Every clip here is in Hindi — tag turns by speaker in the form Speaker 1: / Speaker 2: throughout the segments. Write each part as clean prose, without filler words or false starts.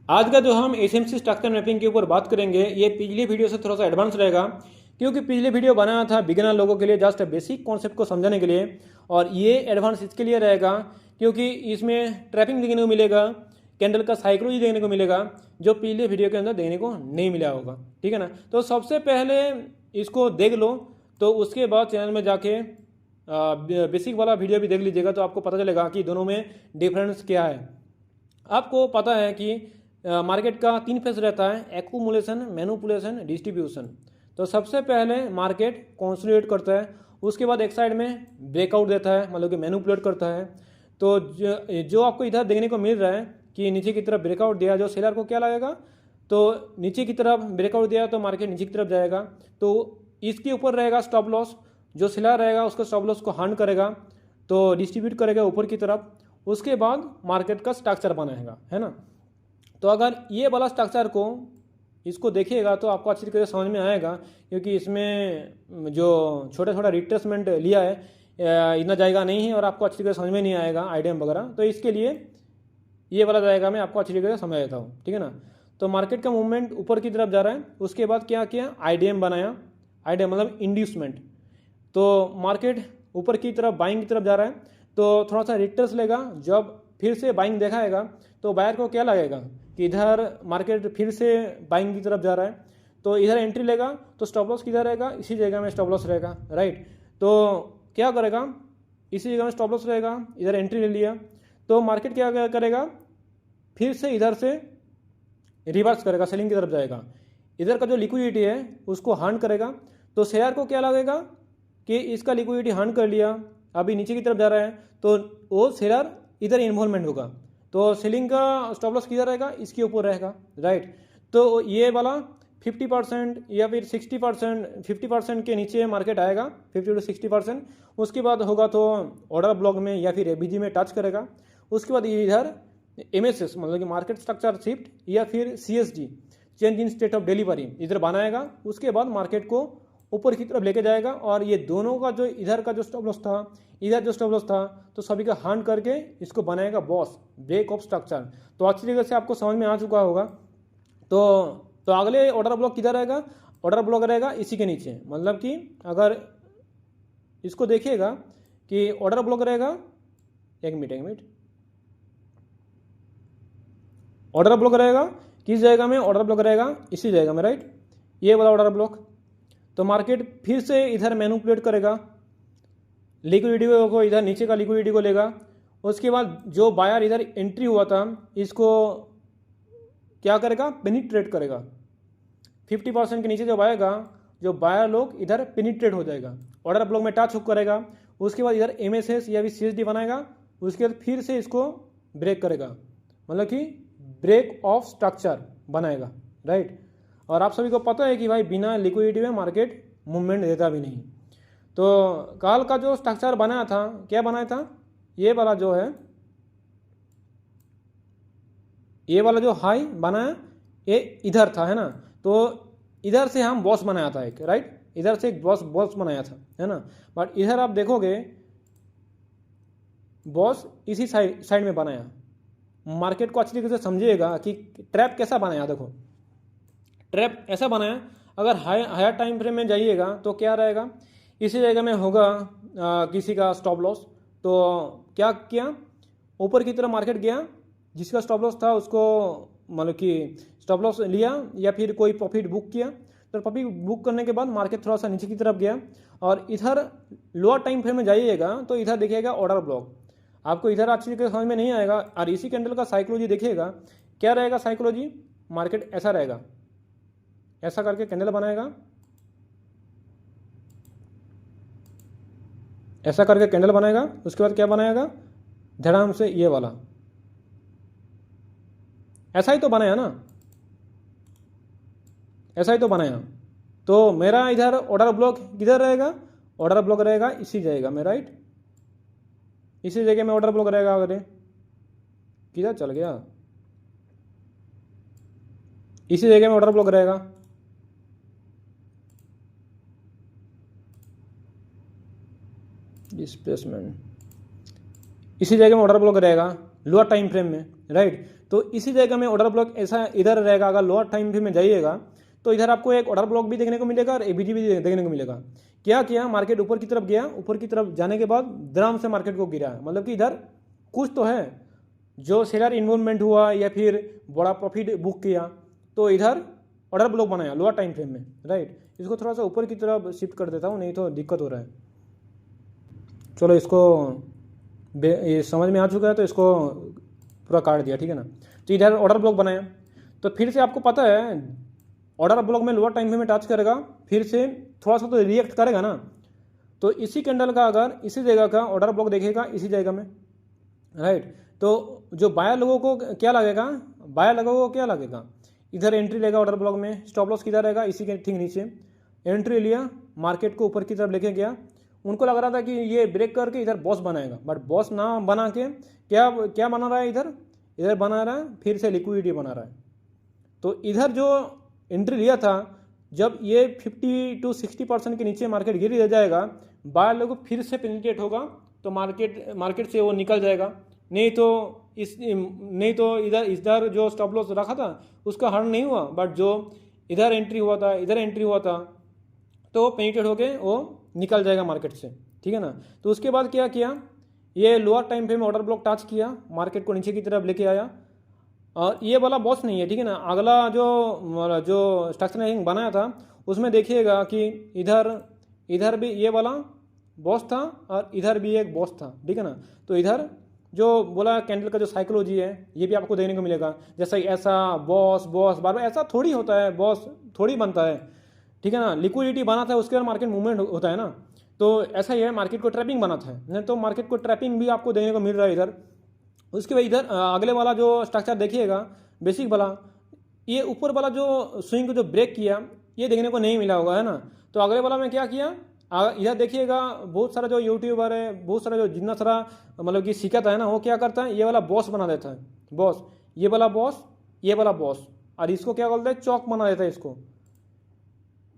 Speaker 1: आज का जो हम एसएमसी स्ट्रक्चर मैपिंग के ऊपर बात करेंगे, ये पिछली वीडियो से थोड़ा सा एडवांस रहेगा क्योंकि पिछले वीडियो बनाया था बिगिनर लोगों के लिए, जस्ट बेसिक कॉन्सेप्ट को समझाने के लिए। और ये एडवांस इसके लिए रहेगा क्योंकि इसमें ट्रैपिंग देखने को मिलेगा, कैंडल का साइकोलॉजी देखने को मिलेगा, जो पिछले वीडियो के अंदर देखने को नहीं मिला होगा। ठीक है ना। तो सबसे पहले इसको देख लो, तो उसके बाद चैनल में जाके बेसिक वाला वीडियो भी देख लीजिएगा, तो आपको पता चलेगा कि दोनों में डिफरेंस क्या है। आपको पता है कि मार्केट का 3 फेज रहता है, एक्यूमुलेशन, मैनिपुलेशन, डिस्ट्रीब्यूशन। तो सबसे पहले मार्केट कंसोलिडेट करता है, उसके बाद एक साइड में ब्रेकआउट देता है, मतलब कि मैनिपुलेट करता है। तो जो आपको इधर देखने को मिल रहा है कि नीचे की तरफ ब्रेकआउट दिया, जो सेलर को क्या लगेगा, तो नीचे की तरफ ब्रेकआउट दिया तो मार्केट नीचे की तरफ जाएगा, तो इसके ऊपर रहेगा स्टॉप लॉस। जो सेलर रहेगा उसका स्टॉप लॉस को हर्न करेगा, तो डिस्ट्रीब्यूट करेगा ऊपर की तरफ। उसके बाद मार्केट का स्ट्रक्चर बनाएगा, है ना। तो अगर ये वाला स्ट्रक्चर को इसको देखिएगा तो आपको अच्छी तरीके से समझ में आएगा, क्योंकि इसमें जो छोटा छोटा रिट्रेसमेंट लिया है इतना जाएगा नहीं है और आपको अच्छी तरीके से समझ में नहीं आएगा आईडीएम वगैरह। तो इसके लिए ये वाला जाएगा, मैं आपको अच्छी तरीके से समझा देता हूँ। ठीक है ना। तो मार्केट का मूवमेंट ऊपर की तरफ जा रहा है, उसके बाद क्या किया, आईडीएम बनाया। आईडीएम मतलब इंड्यूसमेंट। तो मार्केट ऊपर की तरफ बाइंग की तरफ जा रहा है, तो थोड़ा सा रिट्रेस लेगा। जब फिर से बाइंग दिखाएगा तो बायर को क्या लगेगा कि इधर मार्केट फिर से बाइंग की तरफ जा रहा है, तो इधर एंट्री लेगा, तो स्टॉप लॉस किधर रहेगा, इसी जगह में स्टॉप लॉस रहेगा, राइट। तो क्या करेगा, इसी जगह में स्टॉप लॉस रहेगा, इधर एंट्री ले लिया, तो मार्केट क्या करेगा, फिर से इधर से रिवर्स करेगा, सेलिंग की तरफ जाएगा। इधर का जो लिक्विडिटी है उसको हर्न करेगा, तो शेयर को क्या लगेगा कि इसका लिक्विडिटी हर्न कर लिया, अभी नीचे की तरफ जा रहा है, तो वो शेयर इधर इन्वॉल्वमेंट होगा, तो सेलिंग का स्टॉप लॉस किधर रहेगा, इसके ऊपर रहेगा, राइट। तो ये वाला 50% या फिर 60%, 50% के नीचे मार्केट आएगा, 50 to 60%। उसके बाद होगा तो ऑर्डर ब्लॉक में या फिर एबीजी में टच करेगा। उसके बाद इधर एमएसएस मतलब कि मार्केट स्ट्रक्चर शिफ्ट या फिर CSD, change in state of delivery, इधर बनाएगा। उसके बाद मार्केट को ऊपर की तरफ लेके जाएगा, और ये दोनों का जो इधर का जो स्टॉप लॉस था, इधर जो स्टॉप लॉस था, तो सभी का हर्न करके इसको बनाएगा बॉस, ब्रेक ऑफ स्ट्रक्चर। तो अच्छी तरीके से आपको समझ में आ चुका होगा। तो अगले ऑर्डर ब्लॉक किधर रहेगा, ऑर्डर ब्लॉक रहेगा इसी के नीचे। मतलब कि अगर इसको देखिएगा कि ऑर्डर ब्लॉक रहेगा, एक मिनट, ऑर्डर ब्लॉक रहेगा किस जगह में, ऑर्डर ब्लॉक रहेगा इसी जगह में, राइट, ये वाला ऑर्डर ब्लॉक। तो मार्केट फिर से इधर मैनिपुलेट करेगा, लिक्विडिटी को इधर नीचे का लिक्विडिटी को लेगा। उसके बाद जो बायर इधर एंट्री हुआ था इसको क्या करेगा, पेनिट्रेट करेगा। 50% के नीचे जब आएगा, जो बायर लोग इधर पेनिट्रेट हो जाएगा, ऑर्डर ब्लॉक में टच हुक करेगा। उसके बाद इधर एमएसएस या फिर सीएसडी बनाएगा। उसके बाद फिर से इसको ब्रेक करेगा, मतलब कि ब्रेक ऑफ स्ट्रक्चर बनाएगा, राइट। और आप सभी को पता है कि भाई बिना लिक्विडिटी में मार्केट मूवमेंट देता भी नहीं। तो कल का जो स्ट्रक्चर बनाया था, क्या बनाया था, ये वाला जो है, ये वाला जो हाई बनाया ये इधर था, है ना। तो इधर से हम बॉस बनाया था एक, राइट, इधर से एक बॉस बनाया था, है ना। बट इधर आप देखोगे बॉस इसी साइड में बनाया। मार्केट को अच्छी तरीके से समझिएगा कि ट्रैप कैसा बनाया। देखो ट्रैप ऐसा बनाया, अगर हायर टाइम फ्रेम में जाइएगा तो क्या रहेगा, इसी जगह में होगा किसी का स्टॉप लॉस। तो क्या किया, ऊपर की तरफ मार्केट गया, जिसका स्टॉप लॉस था उसको मतलब कि स्टॉप लॉस लिया या फिर कोई प्रॉफिट बुक किया। तो प्रॉफिट बुक करने के बाद मार्केट थोड़ा सा नीचे की तरफ गया, और इधर लोअर टाइम फ्रेम में जाइएगा तो इधर देखिएगा ऑर्डर ब्लॉक। आपको इधर अच्छी तरीके से समझ में नहीं आएगा। और इसी कैंडल का साइकोलॉजी देखिएगा, क्या रहेगा साइकोलॉजी, मार्केट ऐसा रहेगा, ऐसा करके कैंडल बनाएगा, ऐसा करके कैंडल बनाएगा। उसके बाद क्या बनाएगा, धड़ाम से ये वाला, ऐसा ही तो बनाया ना, ऐसा ही तो बनाया। तो मेरा इधर ऑर्डर ब्लॉक किधर रहेगा, ऑर्डर ब्लॉक रहेगा इसी जगह में, राइट, इसी जगह में ऑर्डर ब्लॉक रहेगा। अगर किधर चल गया, इसी जगह में ऑर्डर ब्लॉक रहेगा। डिस्प्लेसमेंट इसी जगह में ऑर्डर ब्लॉक रहेगा लोअर टाइम फ्रेम में, राइट। तो इसी जगह में ऑर्डर ब्लॉक ऐसा इधर रहेगा। अगर लोअर टाइम फ्रेम में जाइएगा तो इधर आपको एक ऑर्डर ब्लॉक भी देखने को मिलेगा और एबीजी भी देखने को मिलेगा। क्या किया, मार्केट ऊपर की तरफ गया, ऊपर की तरफ जाने के बाद धड़ाम से मार्केट को गिरा, मतलब कि इधर कुछ तो है, जो शेयर इन्वॉल्वमेंट हुआ या फिर बड़ा प्रॉफिट बुक किया, तो इधर ऑर्डर ब्लॉक बनाया लोअर टाइम फ्रेम में, राइट। इसको थोड़ा सा ऊपर की तरफ शिफ्ट कर देता हूँ, नहीं तो दिक्कत हो रहा है। चलो इसको ये समझ में आ चुका है, तो इसको पूरा काट दिया, ठीक है ना। तो इधर ऑर्डर ब्लॉक बनाया, तो फिर से आपको पता है ऑर्डर ब्लॉक में लोअर टाइम फ्रेम में टच करेगा, फिर से थोड़ा सा तो रिएक्ट करेगा ना। तो इसी कैंडल का अगर इसी जगह का ऑर्डर ब्लॉक देखेगा इसी जगह में, राइट, तो जो बायर लोगों को क्या लगेगा, बायर लोगों को क्या लगेगा, इधर एंट्री लेगा ऑर्डर ब्लॉक में, स्टॉप लॉस किधर रहेगा, इसी के ठीक नीचे एंट्री लिया, मार्केट को ऊपर की तरफ लेके गया। उनको लग रहा था कि ये ब्रेक करके इधर बॉस बनाएगा, बट बॉस ना बना के क्या क्या बना रहा है, इधर बना रहा है, फिर से लिक्विडिटी बना रहा है। तो इधर जो एंट्री लिया था, जब ये 50 to 60% के नीचे मार्केट गिर जाएगा, बायर लोग फिर से पेनिट्रेट होगा, तो मार्केट से वो निकल जाएगा। नहीं तो इधर जो स्टॉप लॉस रखा था उसका हर्न नहीं हुआ, बट जो इधर एंट्री हुआ था तो पेनिट्रेट होके वो निकल जाएगा मार्केट से, ठीक है ना। तो उसके बाद क्या किया, ये लोअर टाइम फ्रेम में ऑर्डर ब्लॉक टच किया, मार्केट को नीचे की तरफ लेके आया, और ये वाला बॉस नहीं है, ठीक है ना। अगला जो स्ट्रक्चर बनाया था उसमें देखिएगा कि इधर भी ये वाला बॉस था और इधर भी एक बॉस था, ठीक है ना। तो इधर जो बोला कैंडल का जो साइकोलॉजी है ये भी आपको देखने को मिलेगा, जैसा ऐसा बॉस बार बार ऐसा थोड़ी होता है, बॉस थोड़ी बनता है, ठीक है ना। लिक्विडिटी बनाता है उसके बाद मार्केट मूवमेंट होता है ना, तो ऐसा ही है, मार्केट को ट्रैपिंग बनाता है, नहीं तो मार्केट को ट्रैपिंग भी आपको देखने को मिल रहा है इधर। उसके बाद इधर अगले वाला जो स्ट्रक्चर देखिएगा बेसिक वाला, ये ऊपर वाला जो स्विंग को जो ब्रेक किया ये देखने को नहीं मिला होगा, है ना। तो अगले वाला में क्या किया, इधर देखिएगा बहुत सारा जो यूट्यूबर है, बहुत सारा जो जितना सारा मतलब कि सिखाता है ना, वो क्या करता है, ये वाला बॉस बना देता है, बॉस, ये वाला बॉस, और इसको क्या बोलते हैं, चौक बना देता है, इसको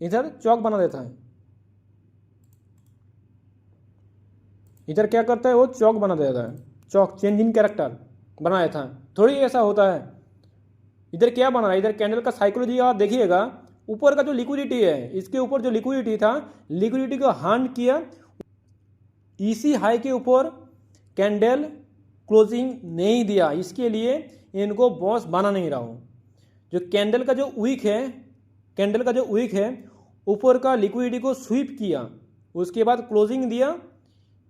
Speaker 1: इधर चौक बना देता है, इधर क्या करता है वो चौक बना देता है, चौक चेंज इन कैरेक्टर बना देता है, थोड़ी ऐसा होता है। इधर क्या बना रहा है, इधर कैंडल का साइकोलॉजी आप देखिएगा, ऊपर का जो लिक्विडिटी है, इसके ऊपर जो लिक्विडिटी था, लिक्विडिटी को हंट किया, इसी हाई के ऊपर कैंडल क्लोजिंग नहीं दिया, इसके लिए इनको बॉस बना नहीं रहा हूं। जो कैंडल का जो वीक है ऊपर का लिक्विडिटी को स्वीप किया, उसके बाद क्लोजिंग दिया,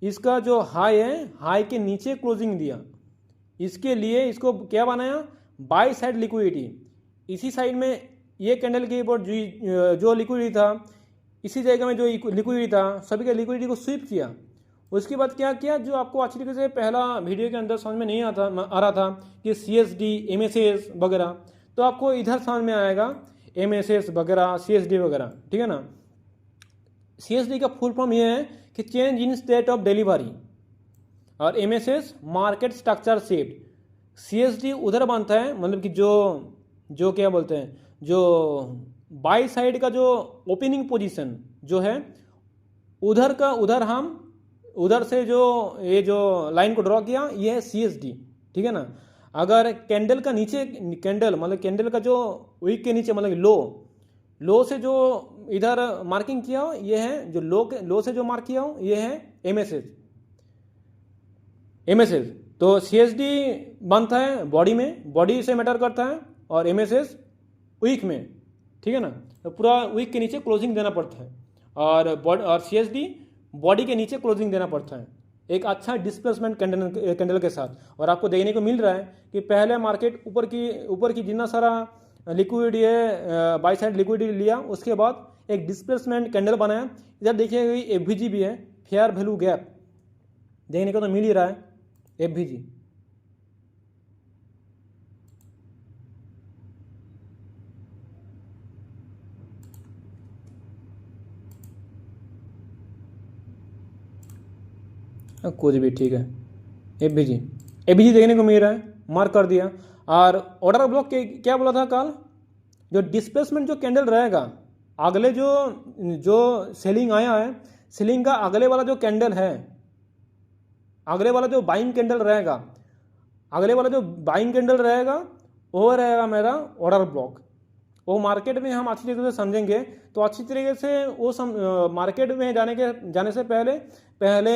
Speaker 1: इसका जो हाई है हाई के नीचे क्लोजिंग दिया, इसके लिए इसको क्या बनाया, बाई साइड लिक्विडिटी। इसी साइड में ये कैंडल के ऊपर जो लिक्विडिटी था, इसी जगह में जो लिक्विडिटी था, सभी के लिक्विडिटी को स्वीप किया। उसके बाद क्या किया, जो आपको अच्छी तरीके से पहला वीडियो के अंदर समझ में नहीं आ रहा था कि CSD MSS वगैरह, तो आपको इधर समझ में आएगा, MSS वगैरह CSD वगैरह, ठीक है ना। CSD का फुल फॉर्म ये है कि change in state of delivery, और MSS market structure shift. CSD उधर बनता है, मतलब कि जो क्या बोलते हैं, जो बाई साइड का जो ओपनिंग पोजीशन जो है उधर से जो ये जो लाइन को ड्रॉ किया, ये है CSD, ठीक है ना। अगर कैंडल का नीचे मतलब कैंडल का जो वीक के नीचे मतलब लो से जो इधर मार्किंग किया हो, ये है जो लो से जो मार्क किया हो, ये है MSS। तो CSD बनता है बॉडी से मैटर करता है, और MSS वीक में, ठीक है ना। तो पूरा वीक के नीचे क्लोजिंग देना पड़ता है, और CSD बॉडी के नीचे क्लोजिंग देना पड़ता है, एक अच्छा डिस्प्लेसमेंट कैंडल के साथ। और आपको देखने को मिल रहा है कि पहले मार्केट ऊपर की जितना सारा लिक्विडिटी है, बाई साइड लिक्विडिटी लिया, उसके बाद एक डिस्प्लेसमेंट कैंडल बनाया। इधर देखिए FVG भी है, फेयर वैल्यू गैप देखने को तो मिल ही रहा है, FVG। कुछ भी ठीक है, FVG देखने को मिल रहा है, मार्क कर दिया। और ऑर्डर ब्लॉक के क्या बोला था कल, जो डिस्प्लेसमेंट जो कैंडल रहेगा, अगले जो सेलिंग आया है, सेलिंग का अगले वाला जो कैंडल है, अगले वाला जो बाइंग कैंडल रहेगा, अगले वाला जो बाइंग कैंडल रहेगा वो रहेगा मेरा ऑर्डर ब्लॉक। वो मार्केट में हम अच्छी तरीके से समझेंगे, तो अच्छी तरीके से वो मार्केट में जाने से पहले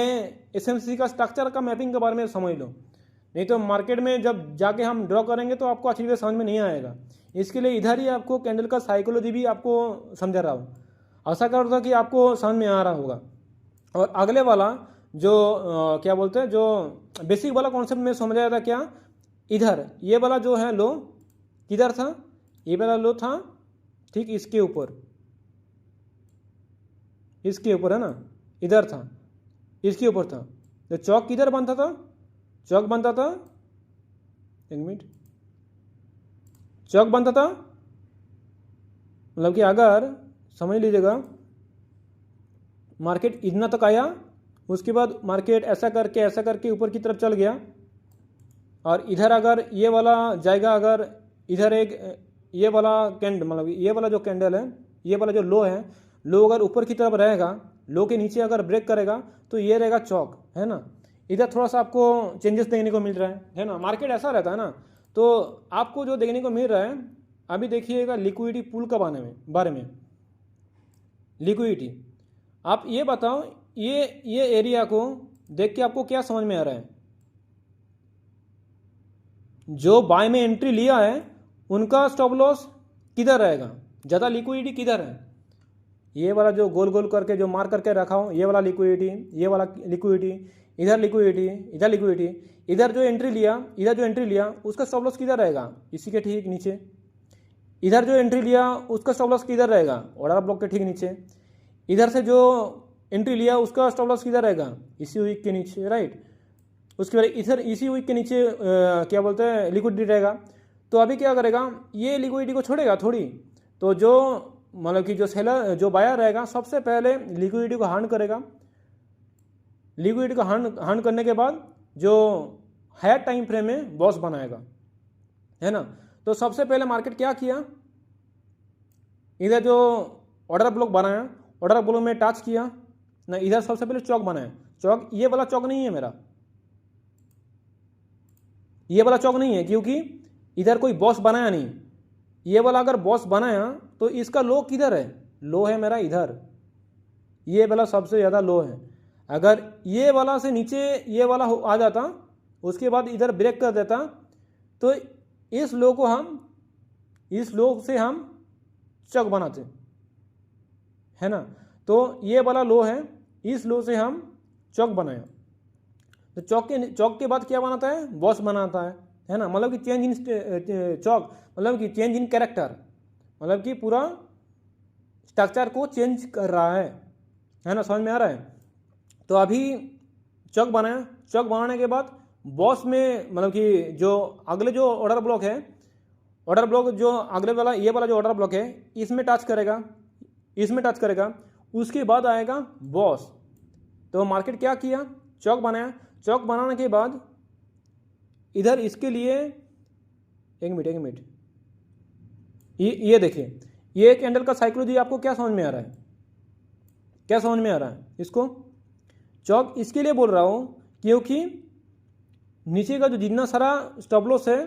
Speaker 1: एसएमसी का स्ट्रक्चर का मैपिंग के बारे में समझ लो, नहीं तो मार्केट में जब जाके हम ड्रॉ करेंगे तो आपको अच्छी तरीके से समझ में नहीं आएगा। इसके लिए इधर ही आपको कैंडल का साइकोलॉजी भी आपको समझा रहा हूँ। आशा करता कि आपको समझ में आ रहा होगा। और अगले वाला जो क्या बोलते हैं, जो बेसिक वाला कॉन्सेप्ट में समझाया था क्या, इधर ये वाला जो है लो किधर था, ये वाला लो था ठीक इसके ऊपर है ना, इधर था, इसके ऊपर था। तो चौक किधर बनता था, चौक बनता था, एक मिनट, चौक बनता था मतलब कि अगर समझ लीजिएगा मार्केट इतना तक आया, उसके बाद मार्केट ऐसा करके ऊपर की तरफ चल गया, और इधर अगर ये वाला जाएगा, अगर इधर एक ये वाला कैंडल मतलब ये वाला जो कैंडल है, ये वाला जो लो है, लो अगर ऊपर की तरफ रहेगा, लो के नीचे अगर ब्रेक करेगा तो ये रहेगा चौक, है ना। इधर थोड़ा सा आपको चेंजेस देखने को मिल रहा है ना। मार्केट ऐसा रहता है ना, तो आपको जो देखने को मिल रहा है, अभी देखिएगा लिक्विडिटी पूल का बारे में लिक्विडिटी। आप ये बताओ, ये एरिया को देख के आपको क्या समझ में आ रहा है, जो बाय में एंट्री लिया है उनका स्टॉप लॉस किधर रहेगा, ज़्यादा लिक्विडिटी किधर है, ये वाला जो गोल गोल करके जो मार्क करके रखा हो, ये वाला लिक्विडिटी, ये वाला लिक्विडिटी, इधर लिक्विडिटी, इधर लिक्विडिटी, इधर जो एंट्री लिया उसका स्टॉप लॉस किधर रहेगा, इसी के ठीक नीचे। इधर जो एंट्री लिया उसका स्टॉप लॉस किधर रहेगा, ऑर्डर ब्लॉक के ठीक नीचे। इधर से जो एंट्री लिया उसका स्टॉप लॉस किधर रहेगा, इसी वीक के नीचे, राइट। उसके बाद इधर इसी वीक के नीचे क्या बोलते हैं लिक्विडिटी रहेगा। तो अभी क्या करेगा, ये लिक्विडिटी को छोड़ेगा थोड़ी, तो जो मतलब कि जो सेलर जो बायर रहेगा सबसे पहले लिक्विडिटी को हार्न करेगा। लिक्विडिटी को हार्न करने के बाद जो हायर टाइम फ्रेम में बॉस बनाएगा, है ना। तो सबसे पहले मार्केट क्या किया, इधर जो ऑर्डर ब्लॉक बनाया, ऑर्डर ब्लॉक में टच किया ना, इधर सबसे पहले चौक बनाया। चौक ये वाला चौक नहीं है मेरा, ये वाला चौक नहीं है, क्योंकि इधर कोई बॉस बनाया नहीं। ये वाला अगर बॉस बनाया तो इसका लो किधर है, लो है मेरा इधर, ये वाला सबसे ज़्यादा लो है। अगर ये वाला से नीचे ये वाला आ जाता, उसके बाद इधर ब्रेक कर देता, तो इस लो से हम चौक बनाते, है ना। तो ये वाला लो है, इस लो से हम चौक बनाया। तो चौक के बाद क्या बनाता है, बॉस बनाता है ना। मतलब कि चेंज इन चौक मतलब कि चेंज इन कैरेक्टर, मतलब कि पूरा स्ट्रक्चर को चेंज कर रहा है ना। समझ में आ रहा है। तो अभी चौक बनाया, चौक बनाने के बाद बॉस में मतलब कि जो अगले जो ऑर्डर ब्लॉक है, ऑर्डर ब्लॉक जो अगले वाला ये वाला जो ऑर्डर ब्लॉक है, इसमें टच करेगा, उसके बाद आएगा बॉस। तो मार्केट क्या किया, चौक बनाया। चौक बनाने के बाद इधर इसके लिए एक मिनट ये देखिए, ये कैंडल का साइकोलॉजी आपको क्या समझ में आ रहा है, इसको चौक इसके लिए बोल रहा हूं क्योंकि नीचे का जो जितना सारा स्टॉप लॉस है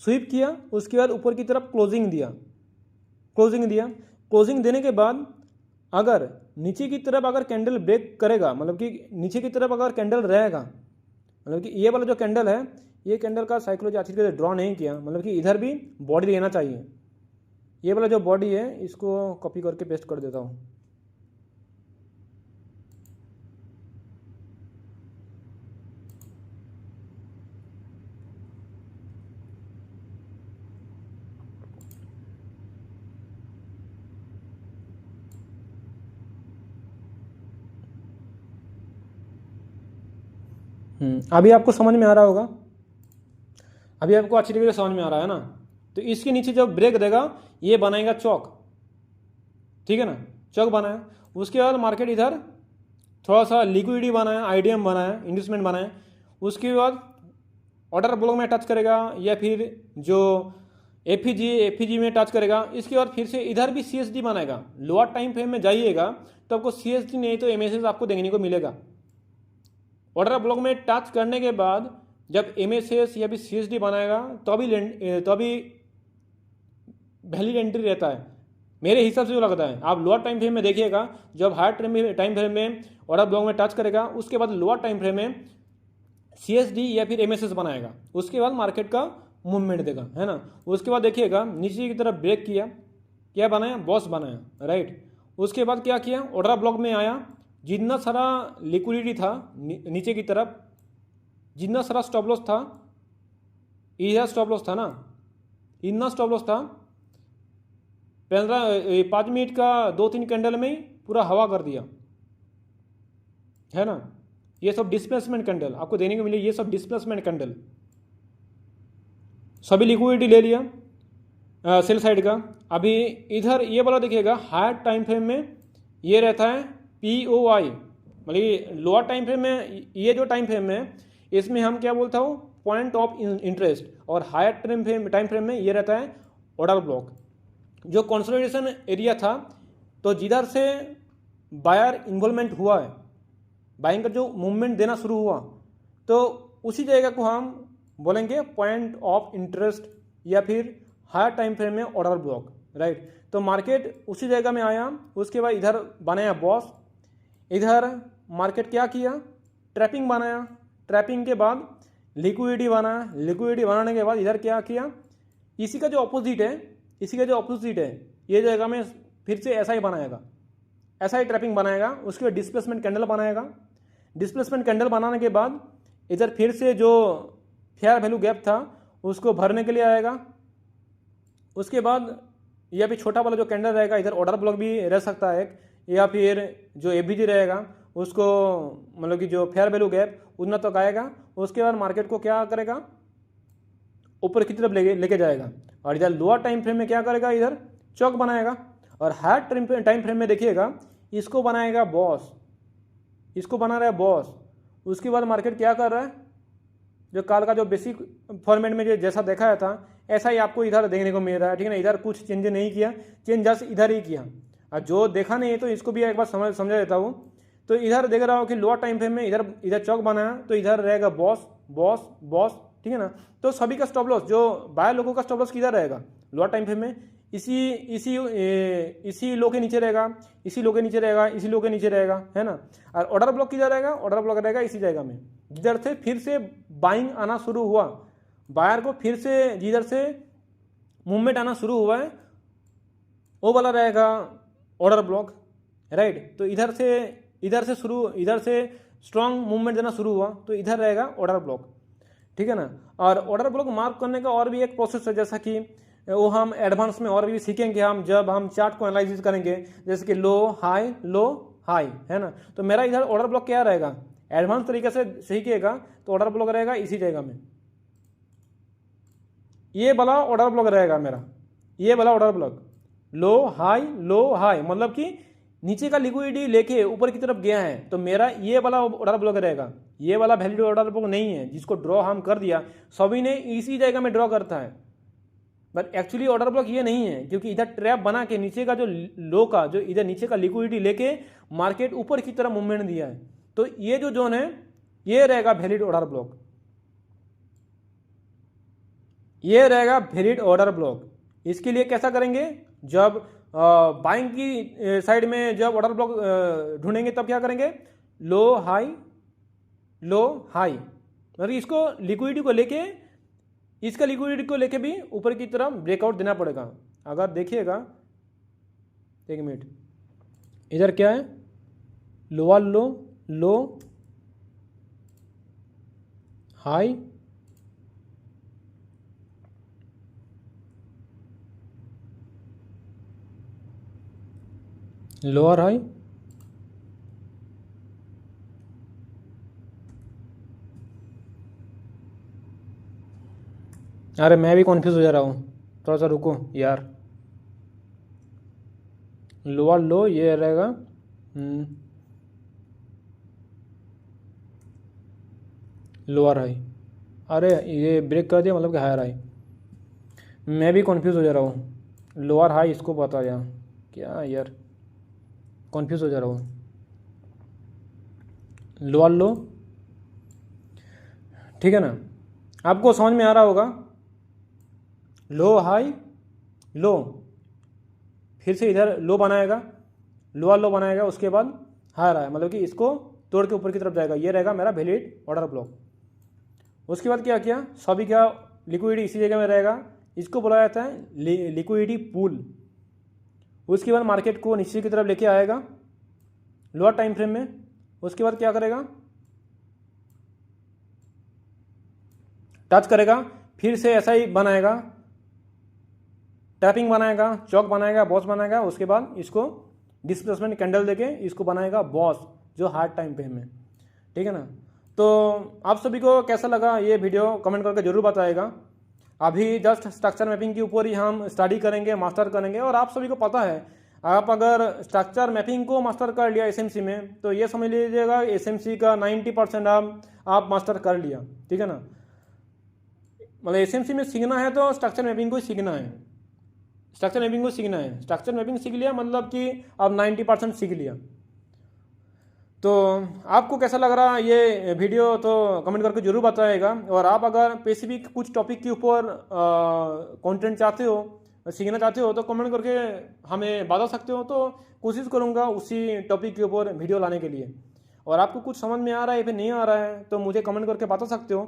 Speaker 1: स्वीप किया, उसके बाद ऊपर की तरफ क्लोजिंग दिया। क्लोजिंग देने के बाद अगर नीचे की तरफ अगर कैंडल ब्रेक करेगा, मतलब कि नीचे की तरफ अगर कैंडल रहेगा, मतलब कि ये वाला जो कैंडल है, ये कैंडल का साइकोलॉजी अच्छी तरह से ड्रॉ नहीं किया, मतलब कि इधर भी बॉडी लेना चाहिए। ये वाला जो बॉडी है इसको कॉपी करके पेस्ट कर देता हूँ। अभी आपको समझ में आ रहा होगा, अभी आपको अच्छी तरीके से समझ में आ रहा है ना। तो इसके नीचे जब ब्रेक देगा ये बनाएगा चौक, ठीक है ना। चौक बनाया, उसके बाद मार्केट इधर थोड़ा सा लिक्विडिटी बनाया, आईडीएम बनाया, इन्वेस्टमेंट बनाया। उसके बाद ऑर्डर ब्लॉक में टच करेगा या फिर जो एफईजी में टच करेगा। इसके बाद फिर से इधर भी सीएसडी बनाएगा। लोअर टाइम फ्रेम में जाइएगा तो आपको सीएसडी नहीं तो एमएसएस आपको देखने को मिलेगा। ऑर्डर ब्लॉक में टच करने के बाद जब MSS या फिर CSD बनाएगा तो अभी वैलिड एंट्री रहता है मेरे हिसाब से जो लगता है। आप लोअर टाइम फ्रेम में देखिएगा, जब हायर टाइम फ्रेम में ऑर्डर ब्लॉक में टच करेगा उसके बाद लोअर टाइम फ्रेम में CSD या फिर MSS बनाएगा, उसके बाद मार्केट का मूवमेंट देगा, है ना। उसके बाद देखिएगा नीचे की तरफ ब्रेक किया, क्या बनाया, बॉस बनाया, राइट। उसके बाद क्या किया, ऑर्डर ब्लॉक में आया, जितना सारा लिक्विडिटी था नीचे की तरफ, जितना सारा स्टॉप लॉस था, इधर स्टॉप लॉस था ना, इतना स्टॉप लॉस था 5 मिनट का 2-3 कैंडल में ही पूरा हवा कर दिया, है ना। ये सब डिस्प्लेसमेंट कैंडल आपको देने को मिले, ये सब डिस्प्लेसमेंट कैंडल, सभी लिक्विडिटी ले लिया सेल साइड का। अभी इधर ये वाला देखिएगा हायर टाइम फ्रेम में ये रहता है POI, मतलब लोअर टाइम फ्रेम में ये जो टाइम फ्रेम है इसमें हम क्या बोलता हूँ, पॉइंट ऑफ इंटरेस्ट, और हायर टाइम फ्रेम में ये रहता है ऑर्डर ब्लॉक। जो कंसोलिडेशन एरिया था, तो जिधर से बायर इन्वॉल्वमेंट हुआ है, बाइंग का जो मूवमेंट देना शुरू हुआ, तो उसी जगह को हम बोलेंगे पॉइंट ऑफ इंटरेस्ट या फिर हायर टाइम फ्रेम में ऑर्डर ब्लॉक, राइट। तो मार्केट उसी जगह में आया, उसके बाद इधर बनाया बॉस, इधर मार्केट क्या किया, ट्रैपिंग बनाया, ट्रैपिंग के बाद लिक्विडिटी बनाया, लिक्विडिटी बनाने के बाद इधर क्या किया, इसी का जो अपोजिट है, ये जगह में फिर से ऐसा ही बनाएगा, ऐसा ही ट्रैपिंग बनाएगा। उसके बाद डिस्प्लेसमेंट कैंडल बनाएगा, डिस्प्लेसमेंट कैंडल बनाने के बाद इधर फिर से जो फेयर वैल्यू गैप था उसको भरने के लिए आएगा। उसके बाद या फिर छोटा वाला जो कैंडल रहेगा, इधर ऑर्डर ब्लॉक भी रह सकता है एक, या फिर जो FVG रहेगा उसको, मतलब कि जो फेयर वैल्यू गैप उतना तक आएगा। उसके बाद मार्केट को क्या करेगा, ऊपर की तरफ लेके जाएगा, और इधर लोअर टाइम फ्रेम में क्या करेगा, इधर चौक बनाएगा। और हायर टाइम फ्रेम में देखिएगा इसको बनाएगा बॉस, इसको बना रहा है बॉस। उसके बाद मार्केट क्या कर रहा है, जो काल का जो बेसिक फॉर्मेट में जो जैसा देखा था ऐसा ही आपको इधर देखने को मिल रहा है, ठीक है ना। इधर कुछ चेंज नहीं किया, चेंज जस्ट इधर ही किया, और जो देखा नहीं है तो इसको भी एक बार समझा देता हूँ। तो इधर देख रहा हो कि लोअर टाइम फ्रेम में इधर चौक बनाया, तो इधर रहेगा बॉस बॉस बॉस, ठीक है ना। तो सभी का स्टॉप लॉस, जो बायर लोगों का स्टॉप लॉस किधर रहेगा, लोअर टाइम फ्रेम में इसी लो के नीचे रहेगा, इसी लो के नीचे रहेगा, इसी लो के नीचे रहेगा, है ना। और ऑर्डर ब्लॉक किधर रहेगा, ऑर्डर ब्लॉक रहेगा इसी जगह में, जिधर से फिर से बाइंग आना शुरू हुआ, बायर को फिर से जिधर से मूवमेंट आना शुरू हुआ है वो वाला रहेगा ऑर्डर ब्लॉक, राइट। तो इधर से स्ट्रॉन्ग मूवमेंट देना शुरू हुआ तो इधर रहेगा ऑर्डर ब्लॉक, ठीक है ना। और ऑर्डर ब्लॉक मार्क करने का और भी एक प्रोसेस है, जैसा कि वो हम एडवांस में और भी सीखेंगे, हम जब हम चार्ट को एनालिसिस करेंगे, जैसे कि लो हाई, है ना। तो मेरा इधर ऑर्डर ब्लॉक क्या रहेगा, एडवांस तरीके से सीखिएगा तो ऑर्डर ब्लॉक रहेगा इसी जगह में, ये वाला ऑर्डर ब्लॉक रहेगा मेरा, ये वाला ऑर्डर ब्लॉक लो हाई, मतलब कि नीचे का लिक्विडिटी लेके ऊपर की तरफ गया है, तो मेरा ये वाला ऑर्डर ब्लॉक रहेगा। ये वाला वैलिड ऑर्डर ब्लॉक नहीं है जिसको ड्रॉ हम कर दिया, सभी ने इसी जगह में ड्रॉ करता है, बट एक्चुअली ऑर्डर ब्लॉक ये नहीं है, क्योंकि इधर ट्रैप बना के नीचे का जो लो का जो इधर नीचे का लिक्विडिटी लेके मार्केट ऊपर की तरफ मूवमेंट दिया है, तो ये जो जोन है ये रहेगा वैलिड ऑर्डर ब्लॉक, ये रहेगा वैलिड ऑर्डर ब्लॉक। इसके लिए कैसा करेंगे, जब बाइंग की साइड में जब ऑर्डर ब्लॉक ढूंढेंगे तब क्या करेंगे, लो हाई, मतलब इसको लिक्विडिटी को लेके, इसका लिक्विडिटी को लेके भी ऊपर की तरफ ब्रेकआउट देना पड़ेगा। अगर देखिएगा, एक मिनट, इधर क्या है, लोअर लो हाई, लोअर हाई, अरे मैं भी कॉन्फ्यूज हो जा रहा हूँ, थोड़ा सा रुको यार। लोअर लो ये रहेगा, लोअर हाई, अरे ये ब्रेक कर दिया मतलब कि हायर हाई, मैं भी कॉन्फ्यूज हो जा रहा हूँ। लोअर हाई इसको बता दिया क्या यार, कॉन्फ्यूज हो जा रहा हूँ। लोअर लो, ठीक है ना, आपको समझ में आ रहा होगा। लो हाई लो, फिर से इधर लो बनाएगा, लोअर लो बनाएगा, उसके बाद हायर आया, मतलब कि इसको तोड़ के ऊपर की तरफ जाएगा। ये रहेगा मेरा वैलिड ऑर्डर ब्लॉक। उसके बाद क्या किया, सभी क्या लिक्विडिटी इसी जगह में रहेगा, इसको बोला जाता है लिक्विडिटी पूल। उसके बाद मार्केट को नीचे की तरफ लेके आएगा लोअर टाइम फ्रेम में। उसके बाद क्या करेगा, टच करेगा, फिर से ऐसा ही बनाएगा, टैपिंग बनाएगा, चौक बनाएगा, बॉस बनाएगा। उसके बाद इसको डिस्प्लेसमेंट कैंडल देके इसको बनाएगा बॉस, जो हार्ड टाइम फ्रेम में, ठीक है ना। तो आप सभी को कैसा लगा ये वीडियो कमेंट करके जरूर बताएगा। अभी जस्ट स्ट्रक्चर मैपिंग के ऊपर ही हम स्टडी करेंगे, मास्टर करेंगे। और आप सभी को पता है, आप अगर स्ट्रक्चर मैपिंग को मास्टर कर लिया एसएमसी में, तो ये समझ लीजिएगा एसएमसी का 90% आप मास्टर कर लिया, ठीक है ना। मतलब एसएमसी में सीखना है तो स्ट्रक्चर मैपिंग को सीखना है, स्ट्रक्चर मैपिंग को सीखना है। स्ट्रक्चर मैपिंग सीख लिया मतलब कि आप 90% सीख लिया। तो आपको कैसा लग रहा ये वीडियो तो कमेंट करके जरूर बताएगा। और आप अगर स्पेसिफिक कुछ टॉपिक के ऊपर कंटेंट चाहते हो, सीखना चाहते हो, तो कमेंट करके हमें बता सकते हो। तो कोशिश करूँगा उसी टॉपिक के ऊपर वीडियो लाने के लिए। और आपको कुछ समझ में आ रहा है या फिर नहीं आ रहा है तो मुझे कमेंट करके बता सकते हो।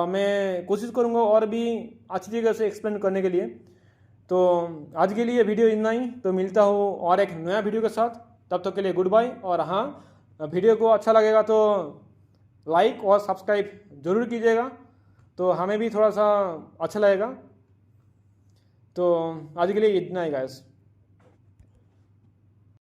Speaker 1: मैं कोशिश करूँगा और भी अच्छी तरीके से एक्सप्लेन करने के लिए। तो आज के लिए वीडियो इतना ही, तो मिलता हूँ और एक नया वीडियो के साथ। तब तक के लिए गुड बाय। और हाँ, वीडियो को अच्छा लगेगा तो लाइक और सब्सक्राइब जरूर कीजिएगा, तो हमें भी थोड़ा सा अच्छा लगेगा। तो आज के लिए इतना ही गाइस।